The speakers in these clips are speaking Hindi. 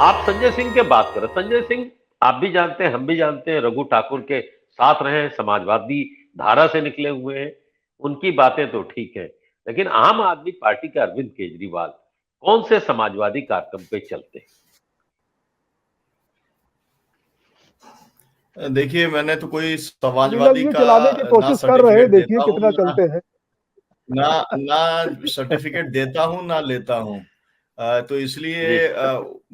आप संजय सिंह की बात करें, संजय सिंह आप भी जानते हैं, हम भी जानते हैं, रघु ठाकुर के साथ रहे हैं, समाजवादी धारा से निकले हुए हैं, उनकी बातें तो ठीक है। लेकिन आम आदमी पार्टी के अरविंद केजरीवाल कौन से समाजवादी कार्यक्रम पे चलते हैं? देखिए, मैंने तो कोई नीलम समाजवादी जी का चलाने की ना कोशिश कर रहे हैं, सर्टिफिकेट देखिए देता हूँ, कितना ना चलते हैं। ना ना सर्टिफिकेट देता हूँ, ना लेता हूँ। तो जी। इसलिए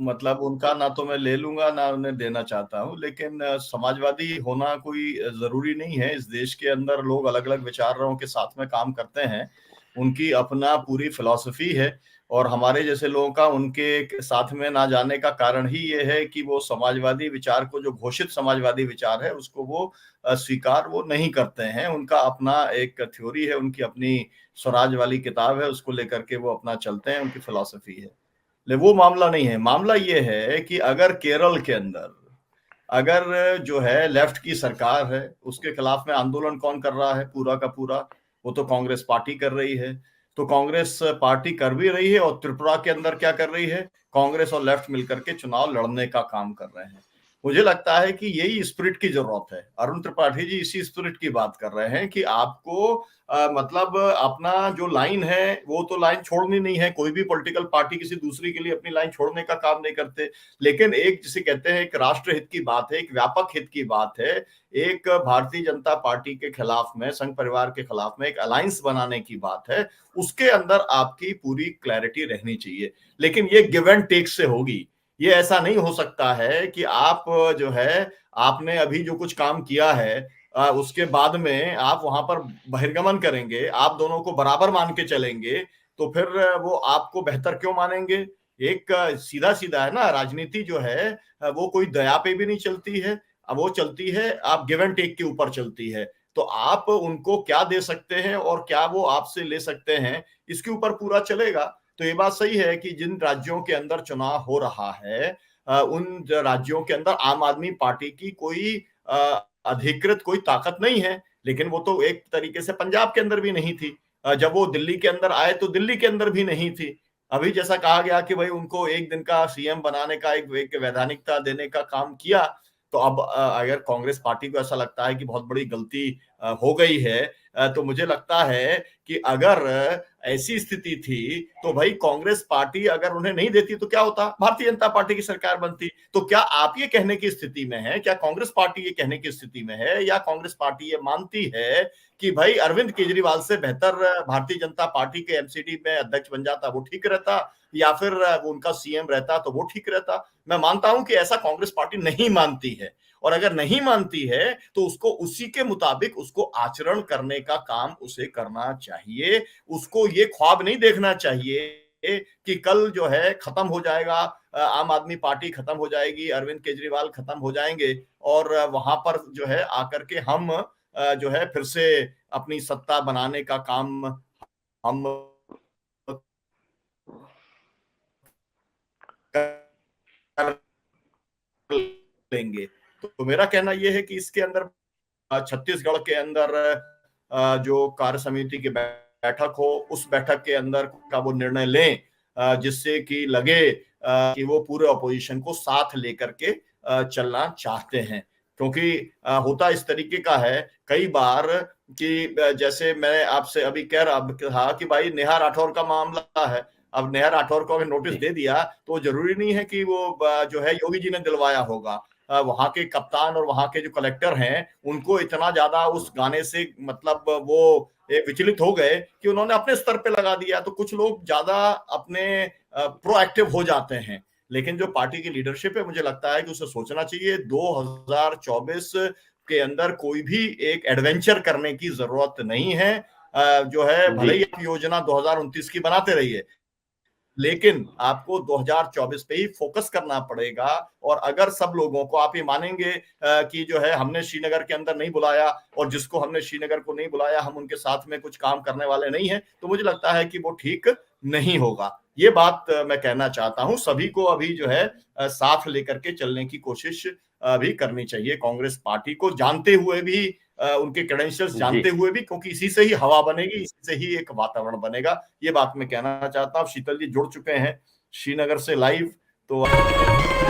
मतलब उनका ना तो मैं ले लूंगा, ना उन्हें देना चाहता हूँ। लेकिन समाजवादी होना कोई जरूरी नहीं है। इस देश के अंदर लोग अलग अलग विचारों के साथ में काम करते हैं, उनकी अपना पूरी फिलॉसफी है। और हमारे जैसे लोगों का उनके साथ में ना जाने का कारण ही ये है कि वो समाजवादी विचार को, जो घोषित समाजवादी विचार है, उसको वो स्वीकार वो नहीं करते हैं। उनका अपना एक थ्योरी है, उनकी अपनी स्वराज वाली किताब है, उसको लेकर के वो अपना चलते हैं, उनकी फिलॉसफी है। ले वो मामला नहीं है। मामला ये है कि अगर केरल के अंदर अगर जो है लेफ्ट की सरकार है, उसके खिलाफ में आंदोलन कौन कर रहा है? पूरा का पूरा वो तो कांग्रेस पार्टी कर रही है। तो कांग्रेस पार्टी कर भी रही है, और त्रिपुरा के अंदर क्या कर रही है? कांग्रेस और लेफ्ट मिलकर के चुनाव लड़ने का काम कर रहे हैं। मुझे लगता है कि यही स्पिरिट की जरूरत है। अरुण त्रिपाठी जी इसी स्पिरिट की बात कर रहे हैं कि आपको मतलब अपना जो लाइन है वो तो लाइन छोड़नी नहीं है। कोई भी पॉलिटिकल पार्टी किसी दूसरी के लिए अपनी लाइन छोड़ने का काम नहीं करते। लेकिन एक जिसे कहते हैं, एक राष्ट्र हित की बात है, एक व्यापक हित की बात है, एक भारतीय जनता पार्टी के खिलाफ में, संघ परिवार के खिलाफ में एक अलायंस बनाने की बात है, उसके अंदर आपकी पूरी क्लैरिटी रहनी चाहिए। लेकिन ये गिव एंड टेक से होगी। ये ऐसा नहीं हो सकता है कि आप जो है, आपने अभी जो कुछ काम किया है उसके बाद में आप वहां पर बहिर्गमन करेंगे, आप दोनों को बराबर मान के चलेंगे, तो फिर वो आपको बेहतर क्यों मानेंगे? एक सीधा सीधा है ना, राजनीति जो है वो कोई दया पे भी नहीं चलती है। अब वो चलती है, आप गिव एंड टेक के ऊपर चलती है। तो आप उनको क्या दे सकते हैं और क्या वो आपसे ले सकते हैं, इसके ऊपर पूरा चलेगा। तो ये बात सही है कि जिन राज्यों के अंदर चुनाव हो रहा है, उन राज्यों के अंदर आम आदमी पार्टी की कोई अधिकृत कोई ताकत नहीं है। लेकिन वो तो एक तरीके से पंजाब के अंदर भी नहीं थी। जब वो दिल्ली के अंदर आए तो दिल्ली के अंदर भी नहीं थी। अभी जैसा कहा गया कि भाई उनको एक दिन का सीएम बनाने का एक वैधानिकता देने का काम किया। तो अब अगर कांग्रेस पार्टी को ऐसा लगता है कि बहुत बड़ी गलती हो गई है, तो मुझे लगता है कि अगर ऐसी स्थिति थी, तो भाई कांग्रेस पार्टी अगर उन्हें नहीं देती तो क्या होता? भारतीय जनता पार्टी की सरकार बनती। तो क्या आप ये कहने की स्थिति में है, क्या कांग्रेस पार्टी ये कहने की स्थिति में है, या कांग्रेस पार्टी ये मानती है कि भाई अरविंद केजरीवाल से बेहतर भारतीय जनता पार्टी के एमसीडी में अध्यक्ष बन जाता, वो ठीक रहता, या फिर वो उनका सीएम रहता तो वो ठीक रहता? मैं मानता हूं कि ऐसा कांग्रेस पार्टी नहीं मानती है। और अगर नहीं मानती है तो उसको उसी के मुताबिक उसको आचरण करने का काम उसे करना चाहिए। उसको ये ख्वाब नहीं देखना चाहिए कि कल जो है खत्म हो जाएगा, आम आदमी पार्टी खत्म हो जाएगी, अरविंद केजरीवाल खत्म हो जाएंगे, और वहां पर जो है आकर के हम जो है फिर से अपनी सत्ता बनाने का काम हम कर लेंगे। तो मेरा कहना यह है कि इसके अंदर छत्तीसगढ़ के अंदर जो कार्य समिति की बैठक हो, उस बैठक के अंदर का वो निर्णय लें जिससे कि लगे कि वो पूरे ऑपोजिशन को साथ लेकर के चलना चाहते हैं। क्योंकि होता इस तरीके का है कई बार कि जैसे मैं आपसे अभी कह रहा था कि भाई नेहा राठौर का मामला है। अब नेहा राठौर को अगर नोटिस दे दिया तो जरूरी नहीं है कि वो जो है योगी जी ने दिलवाया होगा। वहां के कप्तान और वहां के जो कलेक्टर हैं, उनको इतना ज्यादा उस गाने से मतलब वो विचलित हो गए कि उन्होंने अपने स्तर पे लगा दिया। तो कुछ लोग ज्यादा अपने प्रोएक्टिव हो जाते हैं। लेकिन जो पार्टी की लीडरशिप है, मुझे लगता है कि उसे सोचना चाहिए 2024 के अंदर कोई भी एक एडवेंचर करने की जरूरत नहीं है। जो है जी। भले ही आप योजना 2029 की बनाते रहिए, लेकिन आपको 2024 पे ही फोकस करना पड़ेगा। और अगर सब लोगों को आप ये मानेंगे कि जो है हमने श्रीनगर के अंदर नहीं बुलाया, और जिसको हमने श्रीनगर को नहीं बुलाया हम उनके साथ में कुछ काम करने वाले नहीं हैं, तो मुझे लगता है कि वो ठीक नहीं होगा। ये बात मैं कहना चाहता हूं। सभी को अभी जो है साथ लेकर के चलने की कोशिश भी करनी चाहिए, कांग्रेस पार्टी को, जानते हुए भी उनके क्रेडेंशियल्स जी। जानते हुए भी, क्योंकि इसी से ही हवा बनेगी, इसी से ही एक वातावरण बनेगा। ये बात मैं कहना चाहता हूँ। शीतल जी जुड़ चुके हैं श्रीनगर से लाइव। तो